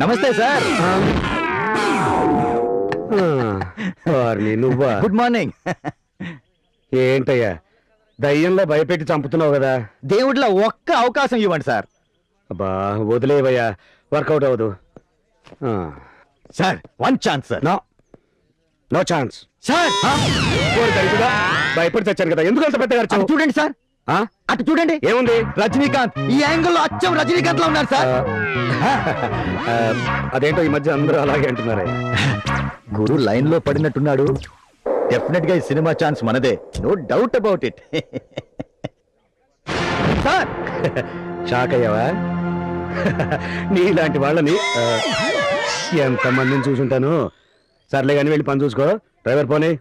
నమస్తే సార్. నువ్వా? Good morning. ఏంటయ్యా దయ్యంలో భయపెట్టి చంపుతున్నావు కదా? దేవుడిలో ఒక్క అవకాశం ఇవ్వండి సార్. అబ్బా వదిలేవయ్యా, వర్కౌట్ అవ్వదు. Sir one chance sir. No no chance sir భయపడి తెచ్చాను కదా, ఎందుకు అంత పెద్దగా అటు చూడండి సార్, అటు చూడండి. ఏముంది? రజనీకాంత్ ఈ యాంగిల్లో అచ్చం రజనీకాంత్ లో ఉన్నారు సార్. అదేంటో ఈ మధ్య అందరూ అలాగే అంటున్నారే. గురు లైన్ లో పడినట్టున్నాడు. డెఫినెట్ గా ఈ సినిమా ఛాన్స్ మనదే, no doubt about it. Sir shock అయ్యావా? నీలాంటి వాళ్ళని ఎంతమందిని చూసుంటాను. సర్లే కానీ వెళ్ళి పని చూసుకో. డ్రైవర్ పోనీ.